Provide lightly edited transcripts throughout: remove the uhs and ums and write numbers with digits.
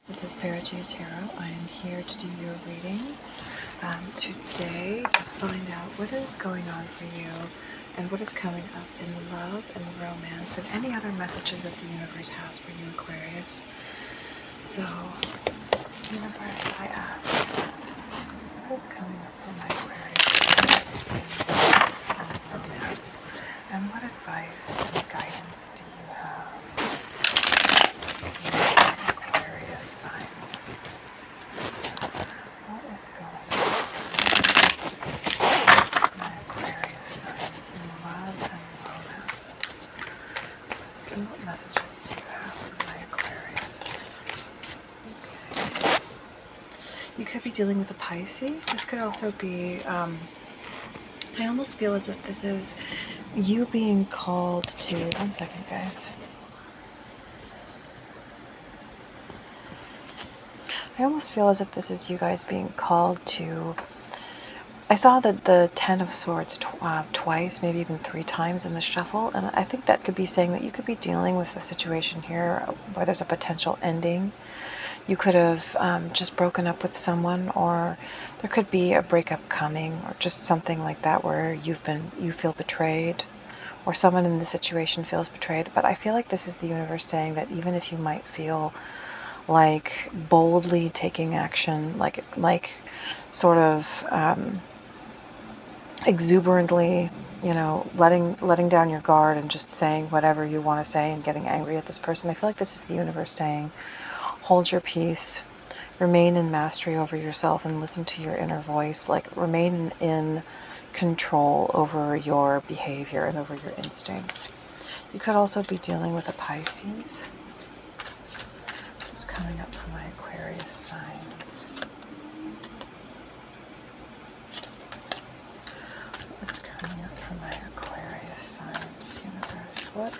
This is Perigaea Tarot. I am here to do your reading today to find out what is going on for you and what is coming up in love and romance and any other messages that the universe has for you, Aquarius. So, universe, I ask, what is coming up for my Aquarius and romance? And what advice and guidance do you have? Signs. What is going on? My Aquarius signs in love and romance. Let's see what messages do you have for my Aquariuses. Okay. You could be dealing with a Pisces. This could also be, I almost feel as if this is you being called to, one second guys. I almost feel as if this is you guys being called to, I saw that the Ten of Swords twice, maybe even 3 times in the shuffle, and I think that could be saying that you could be dealing with a situation here where there's a potential ending. You could have just broken up with someone, or there could be a breakup coming, or just something like that where you feel betrayed, or someone in the situation feels betrayed. But I feel like this is the universe saying that even if you might feel like boldly taking action, like sort of exuberantly, you know, letting down your guard and just saying whatever you want to say and getting angry at this person. I feel like this is the universe saying, hold your peace, remain in mastery over yourself and listen to your inner voice, like remain in control over your behavior and over your instincts. You could also be dealing with a Pisces. What's coming up for my Aquarius signs? What's coming up for my Aquarius signs, universe? What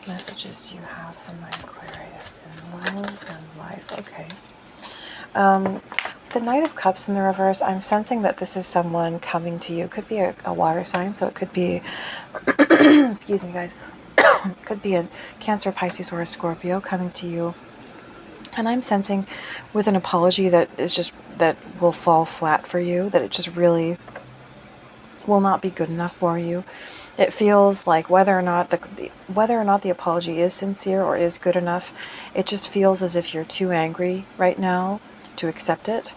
messages do you have for my Aquarius in love and life? Okay. The Knight of Cups in the reverse, I'm sensing that this is someone coming to you. It could be a water sign, so it could be, excuse me guys, it could be a Cancer, Pisces, or a Scorpio coming to you. And I'm sensing with an apology that will fall flat for you, that it just really will not be good enough for you. It feels like whether or not the apology is sincere or is good enough, it just feels as if you're too angry right now to accept it.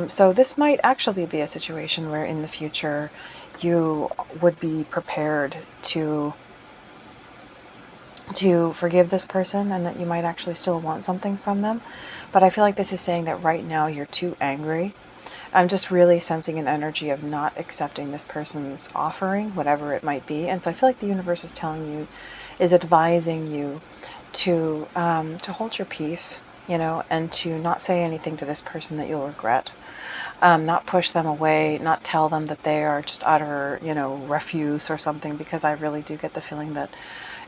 So this might actually be a situation where in the future you would be prepared to forgive this person, and that you might actually still want something from them. But I feel like this is saying that right now you're too angry. I'm just really sensing an energy of not accepting this person's offering, whatever it might be. And so I feel like the universe is telling you, is advising you to hold your peace, you know, and to not say anything to this person that you'll regret. Not push them away, not tell them that they are just utter, you know, refuse or something, because I really do get the feeling that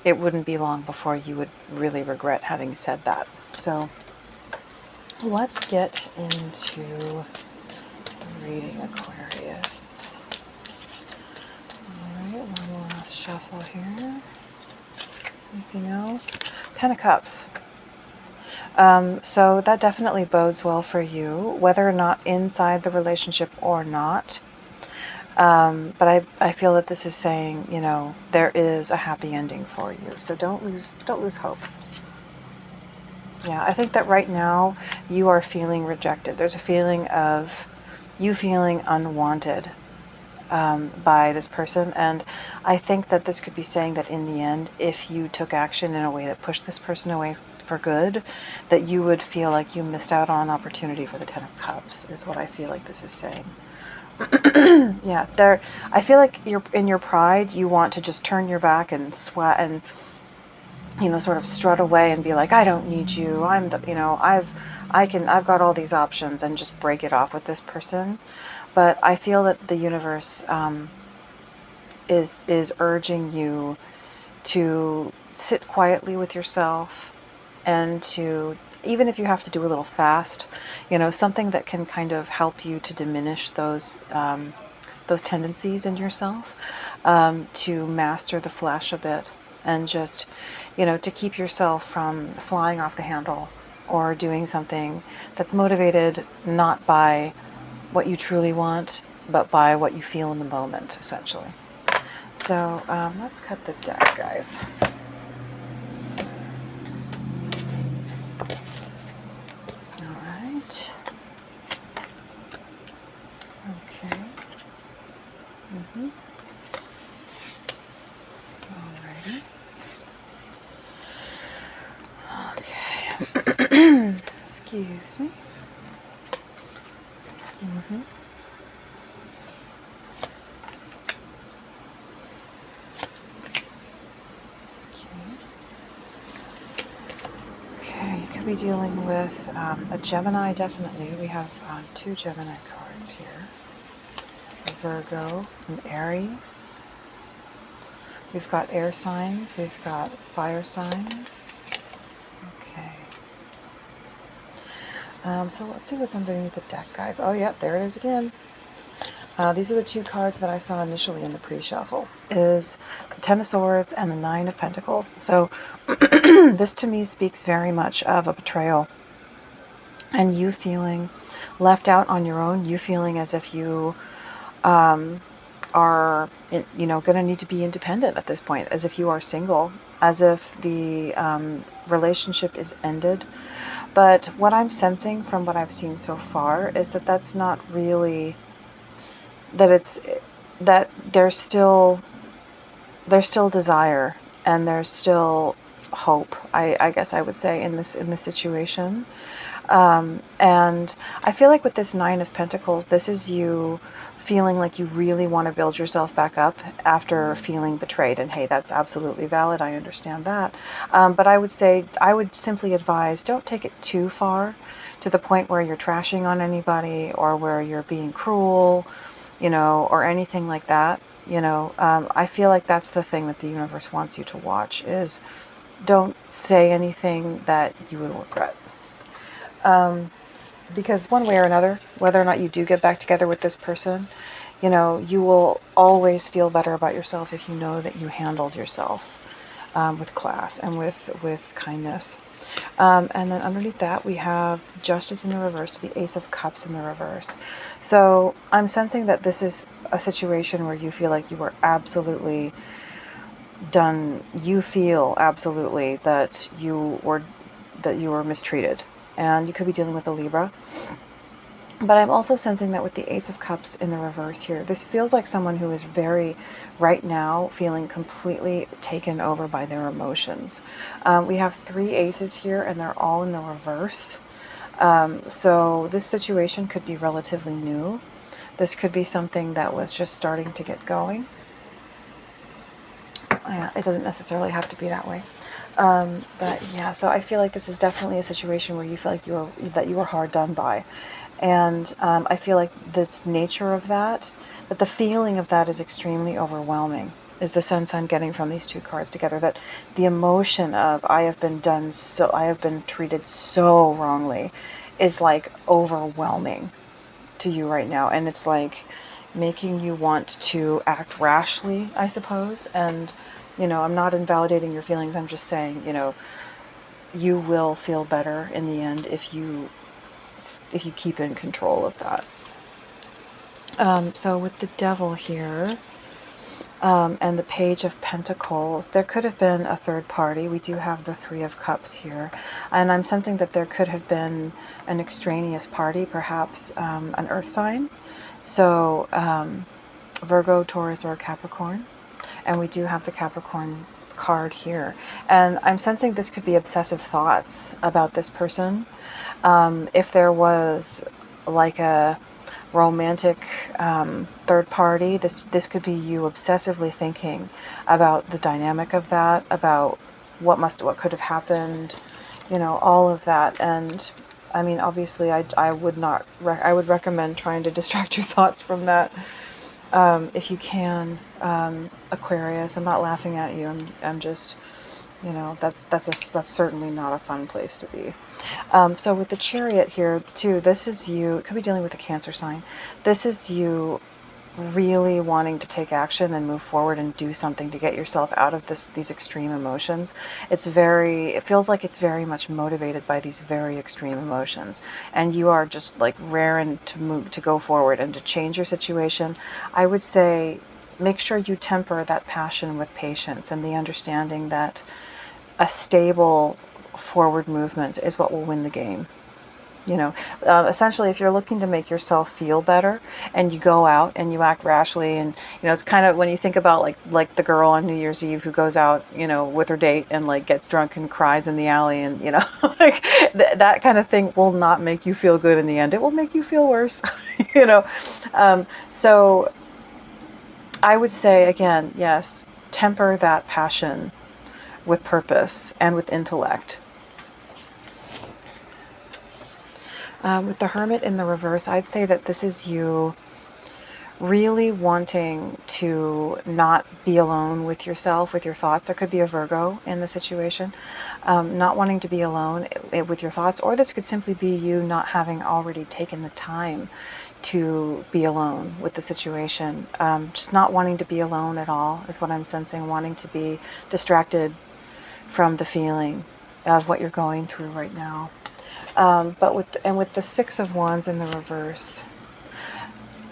it wouldn't be long before you would really regret having said that. So let's get into the reading, Aquarius. All right, one last shuffle here. Anything else? 10 of Cups. So that definitely bodes well for you, whether or not inside the relationship or not. But I feel that this is saying, you know, there is a happy ending for you. So don't lose hope. Yeah, I think that right now you are feeling rejected. There's a feeling of you feeling unwanted by this person. And I think that this could be saying that in the end, if you took action in a way that pushed this person away for good, that you would feel like you missed out on an opportunity for the 10 of Cups, is what I feel like this is saying. Yeah, I feel like you're in your pride, you want to just turn your back and sweat and, you know, sort of strut away and be like, I don't need you. I'm the, you know, I've got all these options, and just break it off with this person. But I feel that the universe is urging you to sit quietly with yourself, and to, even if you have to do a little fast, you know, something that can kind of help you to diminish those tendencies in yourself, to master the flesh a bit, and just, you know, to keep yourself from flying off the handle or doing something that's motivated not by what you truly want, but by what you feel in the moment, essentially. So let's cut the deck, guys. All right. Okay. Alrighty. Okay. Excuse me. Okay, you could be dealing with a Gemini, definitely. We have 2 Gemini cards here. A Virgo and Aries. We've got air signs, we've got fire signs. Okay. So let's see what's underneath the deck, guys. Oh, yeah, there it is again. These are the 2 cards that I saw initially in the pre-shuffle, is the Ten of Swords and the Nine of Pentacles. So this to me speaks very much of a betrayal and you feeling left out on your own, you feeling as if you are, going to need to be independent at this point, as if you are single, as if the relationship is ended. But what I'm sensing from what I've seen so far is that that's not really, that there's still desire and there's still hope, I guess I would say, in this situation. And I feel like with this Nine of Pentacles, this is you feeling like you really want to build yourself back up after feeling betrayed. And hey, that's absolutely valid. I understand that. But I would say, I would simply advise, don't take it too far to the point where you're trashing on anybody or where you're being cruel, or anything like that. I feel like that's the thing that the universe wants you to watch, is don't say anything that you would regret. Because one way or another, whether or not you do get back together with this person, you will always feel better about yourself if you know that you handled yourself with class and with kindness. And then underneath that, we have Justice in the reverse to the Ace of Cups in the reverse. So I'm sensing that this is a situation where you feel like you were absolutely done. You feel absolutely that you were mistreated. And you could be dealing with a Libra. But I'm also sensing that with the Ace of Cups in the reverse here, this feels like someone who is right now, feeling completely taken over by their emotions. We have 3 aces here, and they're all in the reverse. So this situation could be relatively new. This could be something that was just starting to get going. It doesn't necessarily have to be that way. But yeah, so I feel like this is definitely a situation where you feel like you were hard done by. And I feel like the nature of that the feeling of that is extremely overwhelming, is the sense I'm getting from these 2 cards together, that the emotion of I have been treated so wrongly is like overwhelming to you right now. And it's like making you want to act rashly, I suppose. And I'm not invalidating your feelings. I'm just saying, you will feel better in the end if you keep in control of that. So with the Devil here, and the Page of Pentacles, there could have been a third party. We do have the 3 of Cups here. And I'm sensing that there could have been an extraneous party, perhaps an earth sign. So Virgo, Taurus, or Capricorn. And we do have the Capricorn card here. And I'm sensing this could be obsessive thoughts about this person. If there was like a romantic third party, this could be you obsessively thinking about the dynamic of that, about what could have happened, all of that. And I mean, obviously I would recommend trying to distract your thoughts from that. If you can, Aquarius, I'm not laughing at you. I'm just, that's certainly not a fun place to be. So with the Chariot here too, this is you. It could be dealing with a Cancer sign. This is you really wanting to take action and move forward and do something to get yourself out of these extreme emotions. It feels like it's very much motivated by these very extreme emotions, and you are just like raring to go forward and to change your situation. I would say make sure you temper that passion with patience and the understanding that a stable forward movement is what will win the game. Essentially, if you're looking to make yourself feel better and you go out and you act rashly, and it's kind of when you think about like the girl on New Year's Eve who goes out with her date and like gets drunk and cries in the alley, and like that kind of thing will not make you feel good in the end. It will make you feel worse. So I would say again, yes, temper that passion with purpose and with intellect. With the Hermit in the reverse, I'd say that this is you really wanting to not be alone with yourself, with your thoughts. There could be a Virgo in the situation, not wanting to be alone with your thoughts, or this could simply be you not having already taken the time to be alone with the situation. Just not wanting to be alone at all is what I'm sensing, wanting to be distracted from the feeling of what you're going through right now. But with the Six of Wands in the reverse,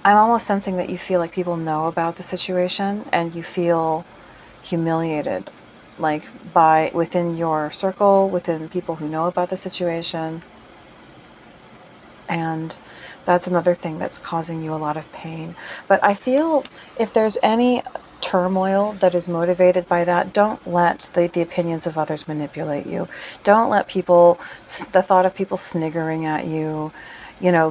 I'm almost sensing that you feel like people know about the situation and you feel humiliated, like within your circle, within people who know about the situation. And that's another thing that's causing you a lot of pain. But I feel if there's any turmoil that is motivated by that, don't let the opinions of others manipulate you. Don't let the thought of people sniggering at you,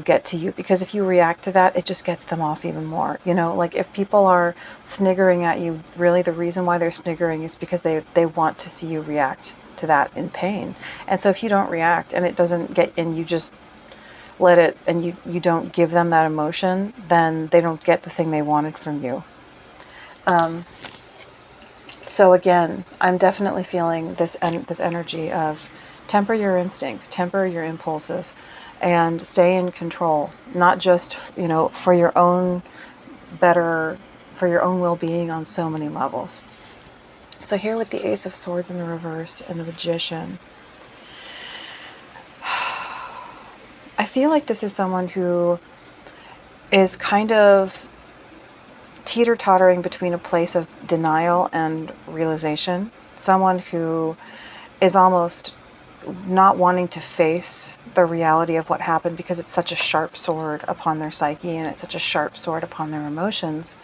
get to you, because if you react to that, it just gets them off even more. Like if people are sniggering at you, really the reason why they're sniggering is because they want to see you react to that in pain. And so if you don't react and it doesn't get, and you just let it, and you don't give them that emotion, then they don't get the thing they wanted from you. So again, I'm definitely feeling this energy of temper your instincts, temper your impulses, and stay in control, not just, for your own well-being on so many levels. So here with the Ace of Swords in the reverse and the Magician, I feel like this is someone who is kind of teeter-tottering between a place of denial and realization. Someone who is almost not wanting to face the reality of what happened because it's such a sharp sword upon their psyche and it's such a sharp sword upon their emotions.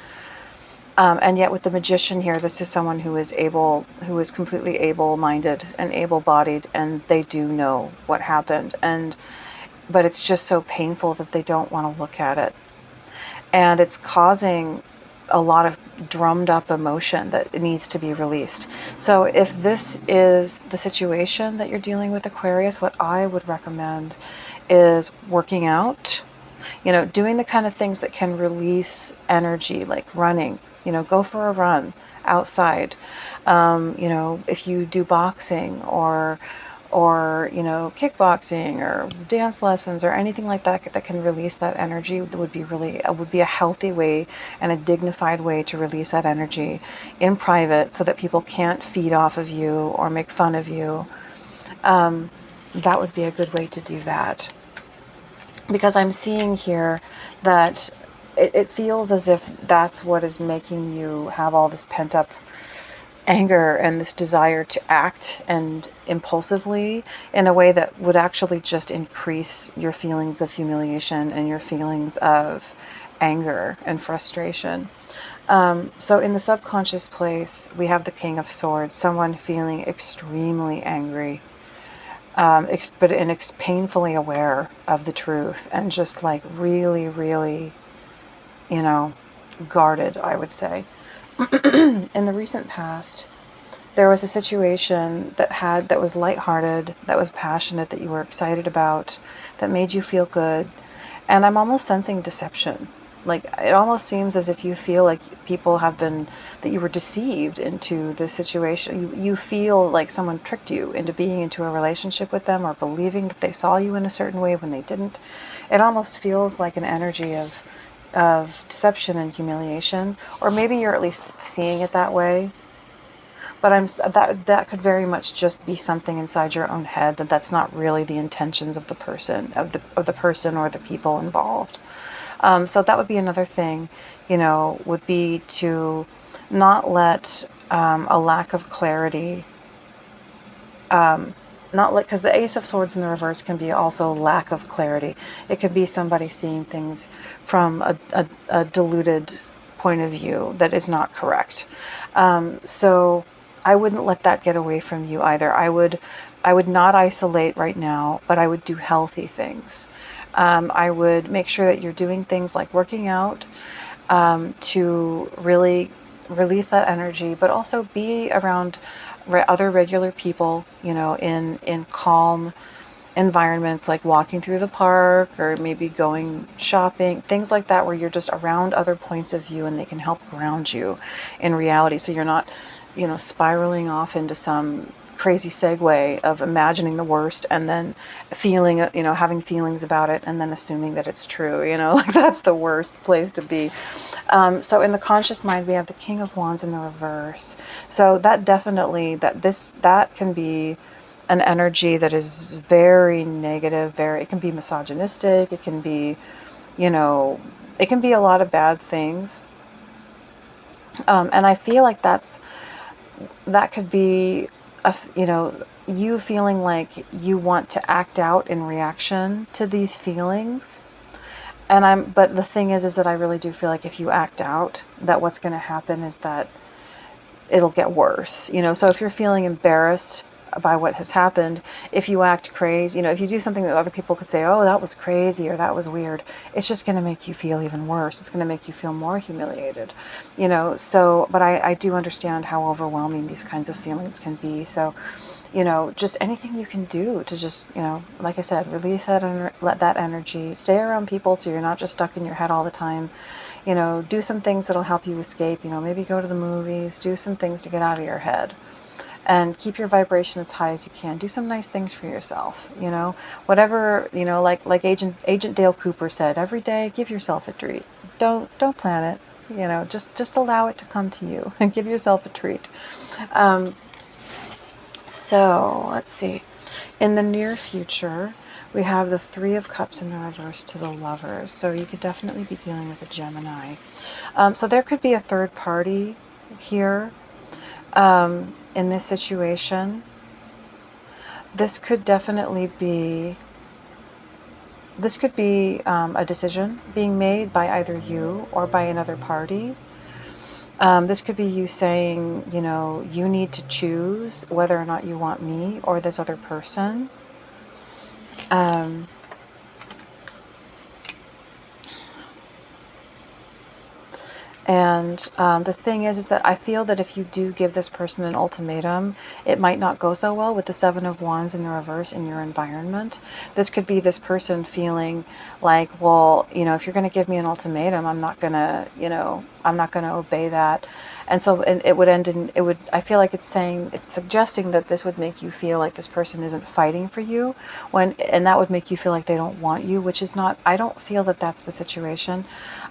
And yet with the Magician here, this is someone who is completely able-minded and able-bodied, and they do know what happened. But it's just so painful that they don't want to look at it. And it's causing a lot of drummed up emotion that needs to be released. So if this is the situation that you're dealing with, Aquarius, what I would recommend is working out, doing the kind of things that can release energy, like running, go for a run outside. If you do boxing or kickboxing or dance lessons or anything like that that can release that energy, would be a healthy way and a dignified way to release that energy in private so that people can't feed off of you or make fun of you. That would be a good way to do that. Because I'm seeing here that it feels as if that's what is making you have all this pent up anger and this desire to act and impulsively in a way that would actually just increase your feelings of humiliation and your feelings of anger and frustration. So in the subconscious place, we have the King of Swords, someone feeling extremely angry, but painfully aware of the truth and just like really, really, guarded, I would say. In the recent past, there was a situation that was lighthearted, that was passionate, that you were excited about, that made you feel good. And I'm almost sensing deception. Like it almost seems as if you feel like that you were deceived into this situation. You feel like someone tricked you into being into a relationship with them or believing that they saw you in a certain way when they didn't. It almost feels like an energy of of deception and humiliation, or maybe you're at least seeing it that way. But that could very much just be something inside your own head, that's not really the intentions of the person, of the person or the people involved. So that would be another thing, would be to not let a lack of clarity, not like, because the Ace of Swords in the reverse can be also lack of clarity. It could be somebody seeing things from a diluted point of view that is not correct. So I wouldn't let that get away from you either. I would not isolate right now, but I would do healthy things. I would make sure that you're doing things like working out, to really release that energy, but also be around other regular people, in calm environments, like walking through the park or maybe going shopping, things like that, where you're just around other points of view and they can help ground you in reality, so you're not, spiraling off into some crazy segue of imagining the worst and then feeling, having feelings about it and then assuming that it's true, like that's the worst place to be. So in the conscious mind, we have the King of Wands in the reverse. So that definitely, that can be an energy that is very negative, it can be misogynistic, it can be, it can be a lot of bad things. And I feel like that could be, you feeling like you want to act out in reaction to these feelings. But the thing is that I really do feel like if you act out, that what's going to happen is that it'll get worse, so if you're feeling embarrassed by what has happened, if you act crazy, if you do something that other people could say, oh, that was crazy or that was weird, it's just going to make you feel even worse. It's going to make you feel more humiliated, so, but I do understand how overwhelming these kinds of feelings can be. So, just anything you can do to just, like I said, release that, let that energy, stay around people so you're not just stuck in your head all the time. Do some things that'll help you escape, maybe go to the movies, do some things to get out of your head. And keep your vibration as high as you can. Do some nice things for yourself, whatever, like Agent Dale Cooper said, every day, give yourself a treat. Don't plan it, just allow it to come to you and give yourself a treat. So let's see. In the near future, we have the Three of Cups in the reverse to the Lovers. So you could definitely be dealing with a Gemini. So there could be a third party here. In this situation, this could definitely be, a decision being made by either you or by another party. This could be you saying, you need to choose whether or not you want me or this other person. And the thing is that I feel that if you do give this person an ultimatum, it might not go so well with the Seven of Wands in the reverse in your environment. This could be this person feeling like, well, if you're going to give me an ultimatum, I'm not going to, I'm not going to obey that. And so it would end in, I feel like it's suggesting that this would make you feel like this person isn't fighting for you, and that would make you feel like they don't want you, which is not, I don't feel that that's the situation.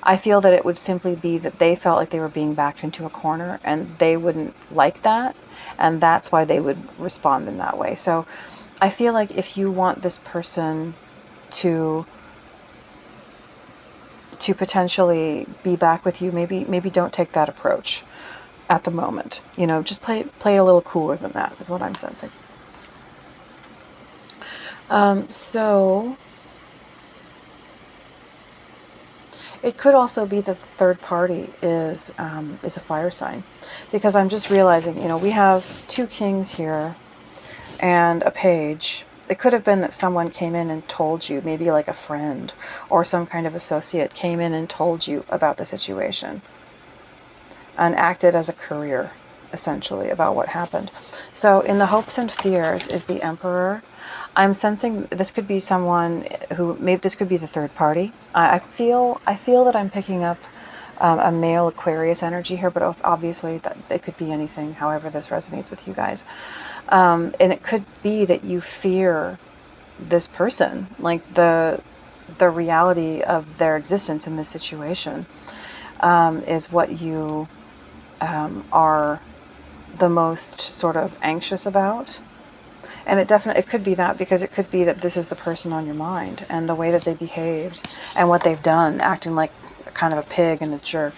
I feel that it would simply be that they felt like they were being backed into a corner and they wouldn't like that. And that's why they would respond in that way. So I feel like if you want this person to potentially be back with you, maybe don't take that approach at the moment. Just play a little cooler than that is what I'm sensing. So it could also be that the third party is a fire sign, because I'm just realizing, we have two kings here and a page. It could have been that someone came in and told you, maybe like a friend or some kind of associate came in and told you about the situation and acted as a courier, essentially, about what happened. So in the hopes and fears is the Emperor. I'm sensing this could be someone who, maybe this could be the third party. I feel that I'm picking up a male Aquarius energy here, but obviously that it could be anything, however this resonates with you guys. And it could be that you fear this person, like the the reality of their existence in this situation is what you are the most sort of anxious about. And it could be that, because it could be that this is the person on your mind, and the way that they behaved and what they've done, acting like kind of a pig and a jerk,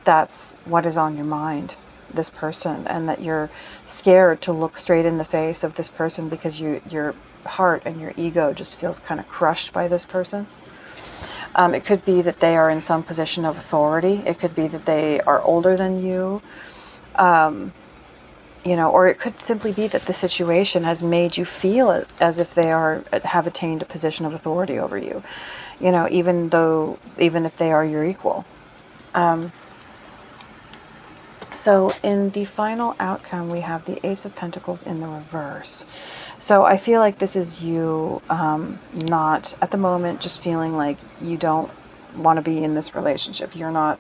that's what is on your mind, this person, and that you're scared to look straight in the face of this person because your heart and your ego just feels kind of crushed by this person. It could be that they are in some position of authority. It could be that they are older than you. Or it could simply be that the situation has made you feel as if they have attained a position of authority over you, even if they are your equal. So in the final outcome, we have the Ace of Pentacles in the reverse. So I feel like this is you not, at the moment, just feeling like you don't want to be in this relationship. You're not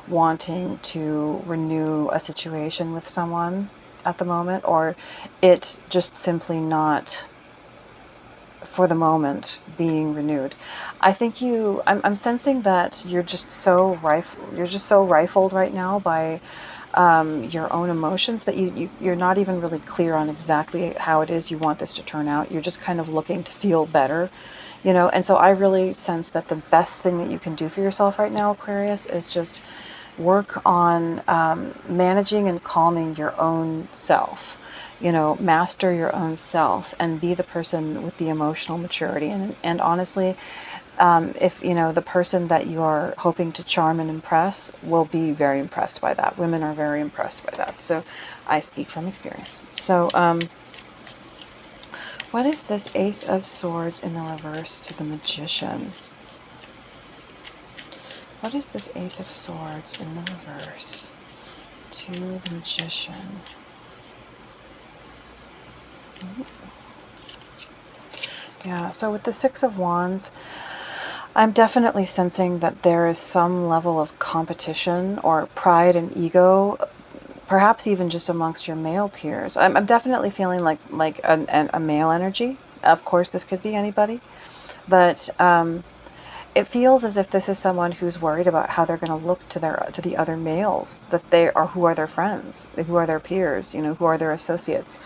wanting to renew a situation with someone at the moment, or it just simply not, for the moment, being renewed. I think I'm sensing that you're just so rifled right now by your own emotions that you're not even really clear on exactly how it is you want this to turn out. You're just kind of looking to feel better, and so I really sense that the best thing that you can do for yourself right now, Aquarius, is just work on managing and calming your own self, master your own self, and be the person with the emotional maturity. And honestly, if the person that you are hoping to charm and impress will be very impressed by that. Women are very impressed by that. So I speak from experience. So what is this Ace of Swords in the reverse to the Magician? What is this Ace of Swords in the reverse to the Magician? Yeah, so with the Six of Wands, I'm definitely sensing that there is some level of competition or pride and ego, perhaps even just amongst your male peers. I'm definitely feeling like a male energy. Of course, this could be anybody, but it feels as if this is someone who's worried about how they're going to look to the other males who are their friends, who are their peers, who are their associates.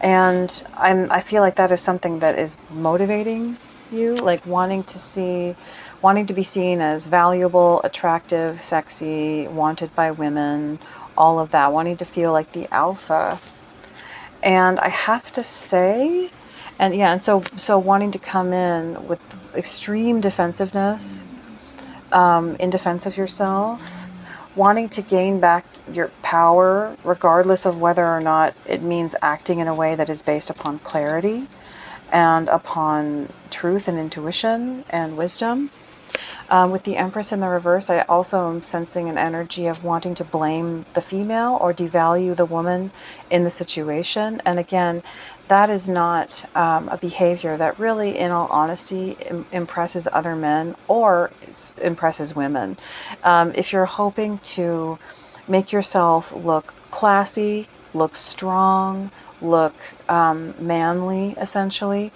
And I feel like that is something that is motivating you, like wanting to be seen as valuable, attractive, sexy, wanted by women, all of that, wanting to feel like the alpha. And I have to say, and so wanting to come in with extreme defensiveness, in defense of yourself, wanting to gain back your power, regardless of whether or not it means acting in a way that is based upon clarity and upon truth and intuition and wisdom. With the Empress in the reverse, I also am sensing an energy of wanting to blame the female or devalue the woman in the situation. And again, that is not a behavior that really, in all honesty, impresses other men or impresses women. If you're hoping to make yourself look classy, look strong, look manly, essentially,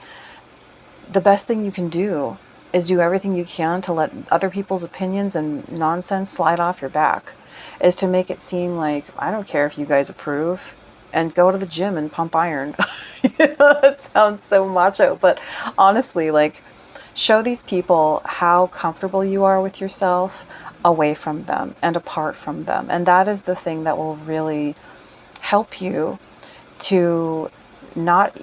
the best thing you can do is do everything you can to let other people's opinions and nonsense slide off your back, is to make it seem like, I don't care if you guys approve, and go to the gym and pump iron. It sounds so macho, but honestly, show these people how comfortable you are with yourself away from them and apart from them. And that is the thing that will really help you to not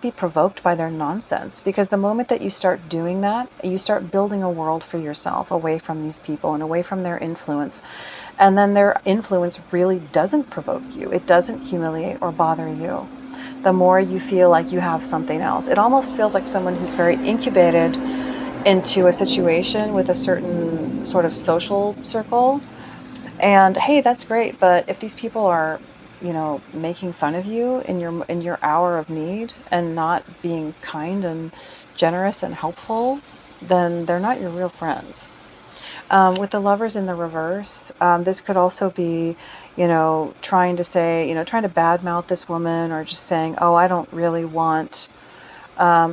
be provoked by their nonsense, because the moment that you start doing that, you start building a world for yourself away from these people and away from their influence. And then their influence really doesn't provoke you. It doesn't humiliate or bother you. The more you feel like you have something else, it almost feels like someone who's very incubated into a situation with a certain sort of social circle. And hey, that's great, but if these people are making fun of you in your hour of need and not being kind and generous and helpful, then they're not your real friends. With the Lovers in the reverse, this could also be, trying to badmouth this woman, or just saying, oh, I don't really want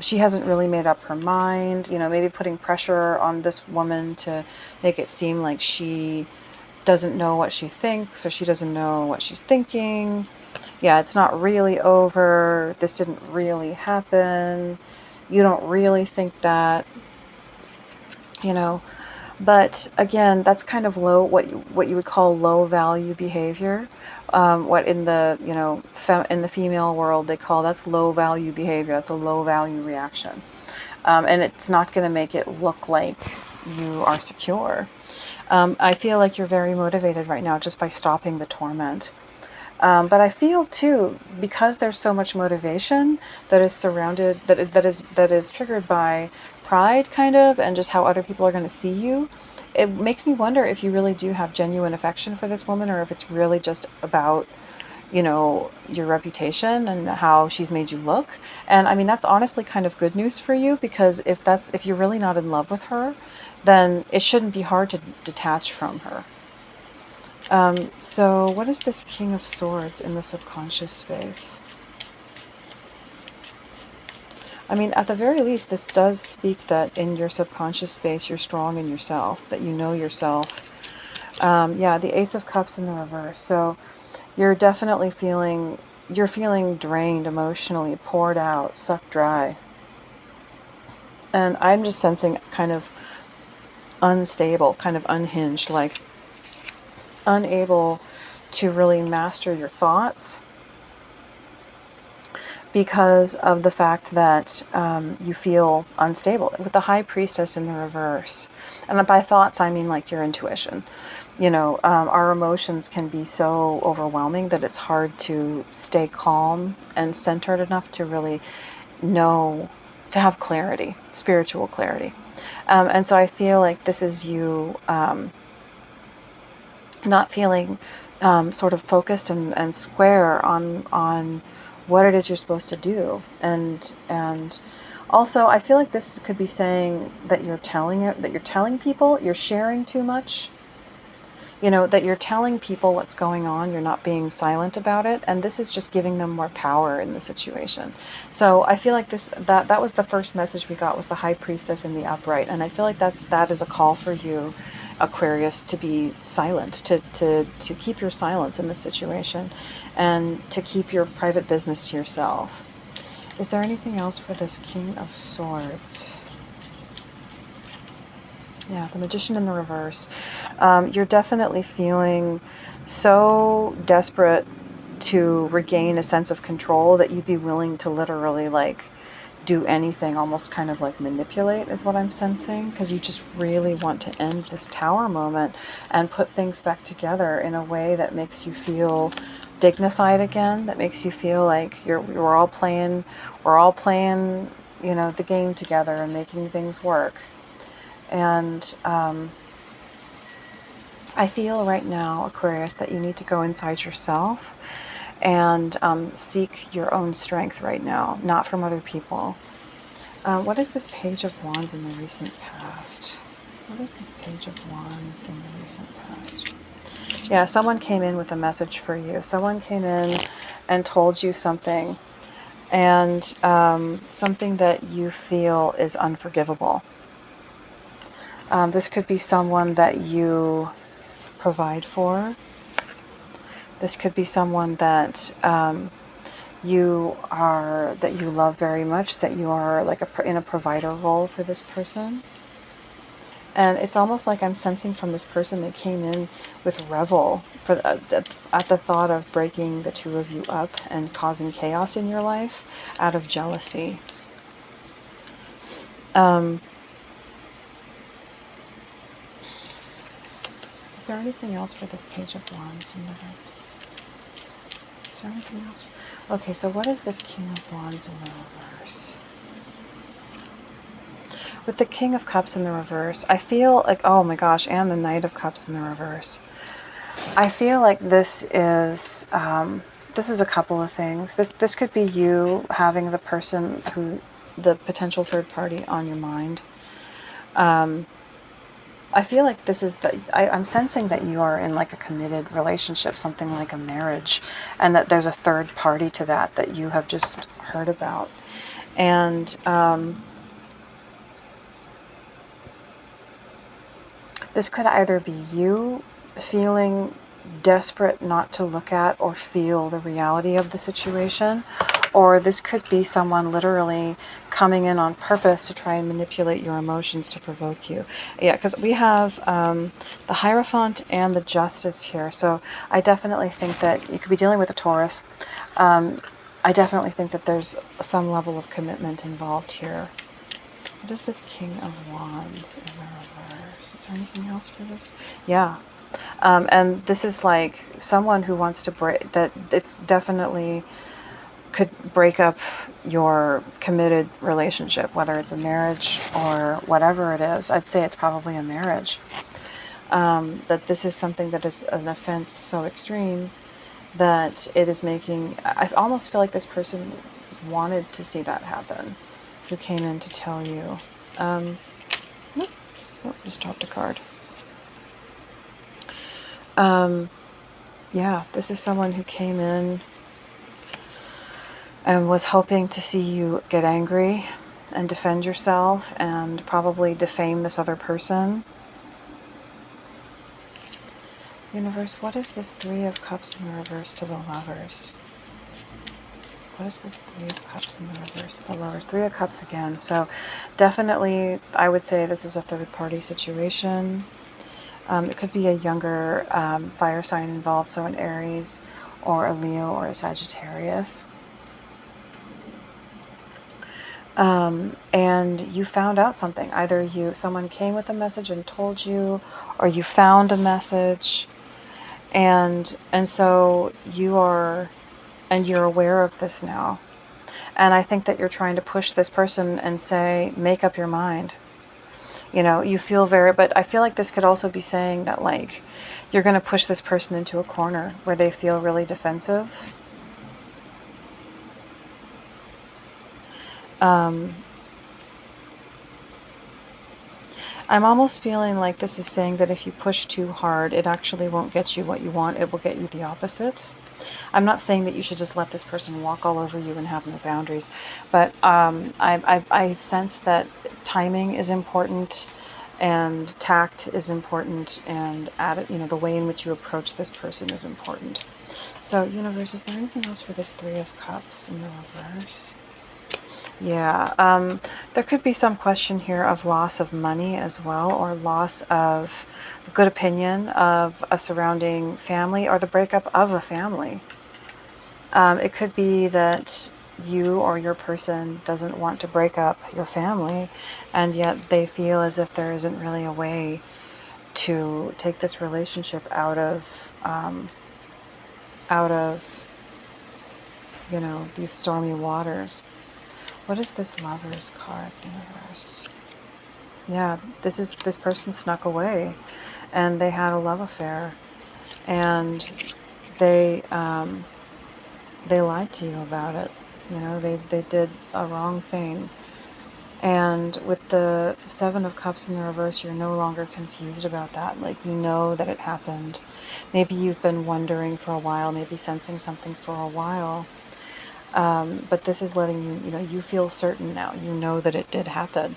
She hasn't really made up her mind, you know, maybe putting pressure on this woman to make it seem like she doesn't know what she thinks, or she doesn't know what she's thinking. Yeah, it's not really over. This didn't really happen. You don't really think that, you know. But again, that's kind of low, what you would call low value behavior. What in the, you know, in the female world they call, that's low value behavior. That's a low value reaction, and it's not going to make it look like you are secure. I feel like you're very motivated right now just by stopping the torment. But I feel too, because there's so much motivation that is surrounded, that is triggered by pride, kind of, and just how other people are going to see you. It makes me wonder if you really do have genuine affection for this woman, or if it's really just about, you know, your reputation and how she's made you look. And I mean, that's honestly kind of good news for you, because if you're really not in love with her, then it shouldn't be hard to detach from her. So what is this King of Swords in the subconscious space? I mean, at the very least, this does speak that in your subconscious space, you're strong in yourself, that you know yourself. Yeah, the Ace of Cups in the reverse. So you're definitely feeling drained emotionally, poured out, sucked dry. And I'm just sensing kind of unstable, kind of unhinged, like unable to really master your thoughts, because of the fact that you feel unstable with the High Priestess in the reverse. And by thoughts, I mean like your intuition. You know, our emotions can be so overwhelming that it's hard to stay calm and centered enough to really know, to have clarity, spiritual clarity. And so I feel like this is you not feeling sort of focused and square on what it is you're supposed to do. And also I feel like this could be saying that you're telling people, you're sharing too much. You know, that you're telling people what's going on, you're not being silent about it, and this is just giving them more power in the situation. So I feel like that was the first message we got, was the High Priestess in the upright, and I feel like that is a call for you, Aquarius, to be silent, to keep your silence in this situation, and to keep your private business to yourself. Is there anything else for this King of Swords? Yeah, the Magician in the reverse. You're definitely feeling so desperate to regain a sense of control that you'd be willing to literally like do anything, almost kind of like manipulate, is what I'm sensing, because you just really want to end this Tower moment and put things back together in a way that makes you feel dignified again, that makes you feel like we're all playing, you know, the game together and making things work. And I feel right now, Aquarius, that you need to go inside yourself and seek your own strength right now, not from other people. What is this Page of Wands in the recent past? What is this Page of Wands in the recent past? Yeah, someone came in with a message for you. Someone came in and told you something, and something that you feel is unforgivable. This could be someone that you provide for. This could be someone that you love very much, that you are like in a provider role for this person. And it's almost like I'm sensing from this person, they came in with revel at the thought of breaking the two of you up and causing chaos in your life out of jealousy. Is there anything else for this Page of Wands in reverse? Is there anything else? Okay, so what is this King of Wands in the reverse? With the King of Cups in the reverse, I feel like, oh my gosh, and the Knight of Cups in the reverse. I feel like this is a couple of things. This could be you having the person the potential third party on your mind. I feel like this is I'm sensing that you are in like a committed relationship, something like a marriage, and that there's a third party to that you have just heard about. And this could either be you feeling desperate not to look at or feel the reality of the situation, or this could be someone literally coming in on purpose to try and manipulate your emotions to provoke you. Yeah, because we have the Hierophant and the Justice here. So I definitely think that you could be dealing with a Taurus. I definitely think that there's some level of commitment involved here. What is this King of Wands in the reverse? Is there anything else for this? Yeah. And this is like someone who wants to break, that it's definitely could break up your committed relationship, whether it's a marriage or whatever it is. I'd say it's probably a marriage. That this is something that is an offense so extreme that it is making, I almost feel like this person wanted to see that happen, who came in to tell you. Just dropped a card. Yeah, this is someone who came in and was hoping to see you get angry and defend yourself and probably defame this other person. Universe, what is this Three of Cups in the reverse to the Lovers? What is this Three of Cups in the reverse to the Lovers? Three of Cups again. So definitely, I would say this is a third-party situation. It could be a younger fire sign involved, so an Aries or a Leo or a Sagittarius. And you found out something. Either someone came with a message and told you, or you found a message, and so you're aware of this now. And I think that you're trying to push this person and say, make up your mind. You know, you feel but I feel like this could also be saying that, like, you're going to push this person into a corner where they feel really defensive. I'm almost feeling like this is saying that if you push too hard, it actually won't get you what you want. It will get you the opposite. I'm not saying that you should just let this person walk all over you and have no boundaries, but I sense that timing is important and tact is important, and the way in which you approach this person is important. So, universe, is there anything else for this Three of Cups in the reverse? Yeah, there could be some question here of loss of money as well, or loss of the good opinion of a surrounding family, or the breakup of a family. It could be that you or your person doesn't want to break up your family, and yet they feel as if there isn't really a way to take this relationship out of these stormy waters. What is this Lover's card, universe? Yeah, this person snuck away, and they had a love affair, and they lied to you about it. You know, they did a wrong thing. And with the Seven of Cups in the reverse, you're no longer confused about that. Like, you know that it happened. Maybe you've been wondering for a while, maybe sensing something for a while. But this is letting you, you feel certain now. You know that it did happen.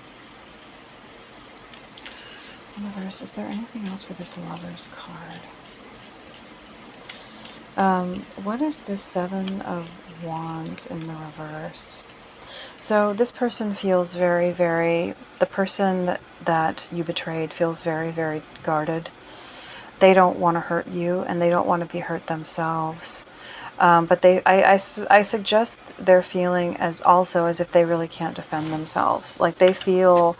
Universe, is there anything else for this Lover's card? What is this Seven of Wands in the reverse? So this person feels very, very, the person that you betrayed feels very, very guarded. They don't want to hurt you, and they don't want to be hurt themselves. But I suggest they're feeling as if they really can't defend themselves. Like, they feel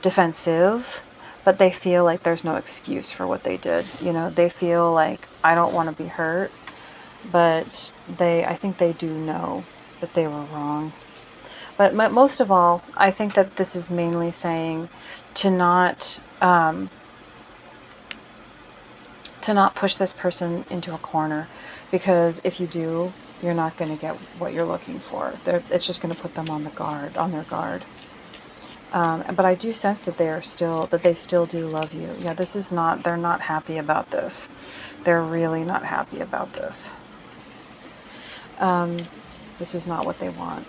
defensive, but they feel like there's no excuse for what they did. You know, they feel like, I don't want to be hurt, but I think they do know that they were wrong. But most of all, I think that this is mainly saying to not push this person into a corner, because if you do, you're not going to get what you're looking for. It's just going to put them on their guard. But I do sense that they still do love you. Yeah, they're not happy about this. They're really not happy about this. This is not what they want.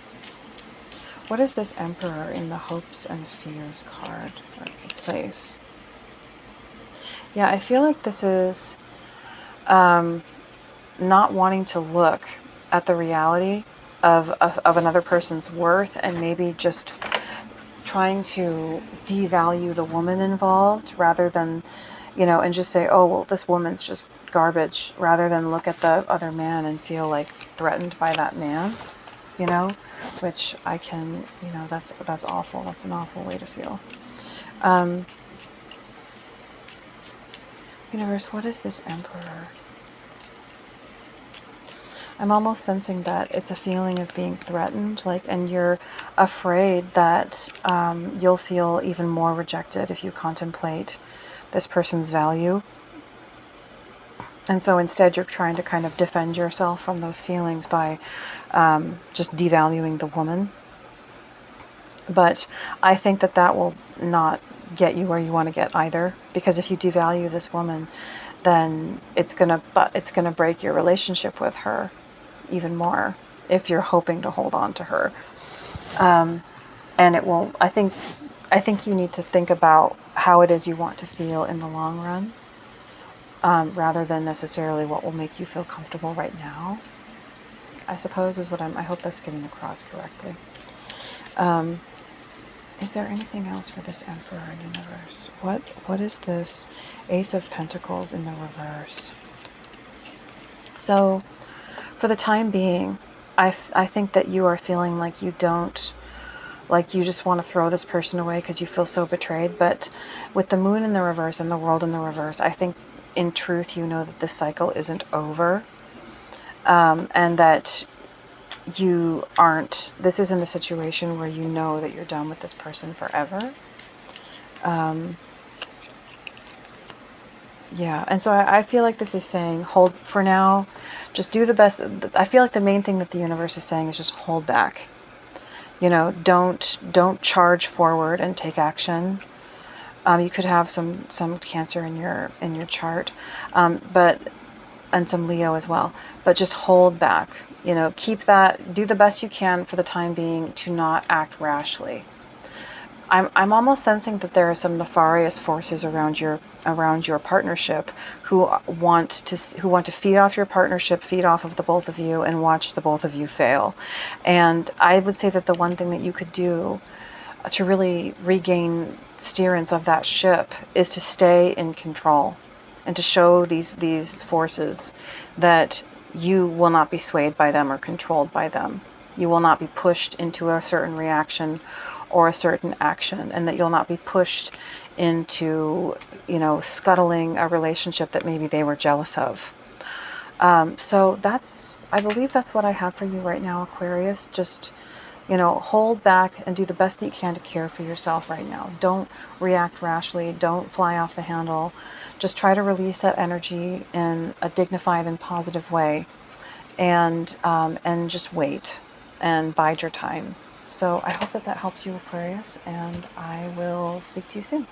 What is this Emperor in the hopes and fears card or place? Yeah, I feel like this is not wanting to look at the reality of another person's worth, and maybe just trying to devalue the woman involved rather than, you know, and just say, oh, well, this woman's just garbage, rather than look at the other man and feel like threatened by that man, you know, which I can, you know, that's awful. That's an awful way to feel. Universe, what is this Emperor? I'm almost sensing that it's a feeling of being threatened, like, and you're afraid that you'll feel even more rejected if you contemplate this person's value. And so instead you're trying to kind of defend yourself from those feelings by just devaluing the woman. But I think that that will not get you where you want to get either, because if you devalue this woman, then it's gonna break your relationship with her even more if you're hoping to hold on to her. And it won't. I think you need to think about how it is you want to feel in the long run, rather than necessarily what will make you feel comfortable right now, I suppose, is what I hope that's getting across correctly. Is there anything else for this Emperor universe? What is this Ace of Pentacles in the reverse? So for the time being, I think that you are feeling like you don't, like you just want to throw this person away because you feel so betrayed. But with the Moon in the reverse and the World in the reverse, I think in truth you know that this cycle isn't over, and that you aren't, this isn't a situation where you know that you're done with this person forever. Yeah, and so I feel like this is saying hold for now, just do the best. I feel like the main thing that the universe is saying is just hold back. You know, don't charge forward and take action. You could have some Cancer in your chart, but and some Leo as well. But just hold back. You know, keep that. Do the best you can for the time being to not act rashly. I'm almost sensing that there are some nefarious forces around your partnership who want to feed off your partnership, feed off of the both of you, and watch the both of you fail. And I would say that the one thing that you could do to really regain steerance of that ship is to stay in control, and to show these forces that you will not be swayed by them or controlled by them. You will not be pushed into a certain reaction or a certain action, and that you'll not be pushed into, you know, scuttling a relationship that maybe they were jealous of. So I believe that's what I have for you right now, Aquarius. Just, you know, hold back and do the best that you can to care for yourself right now. Don't react rashly. Don't fly off the handle. Just try to release that energy in a dignified and positive way, and just wait and bide your time. So I hope that helps you, Aquarius, and I will speak to you soon.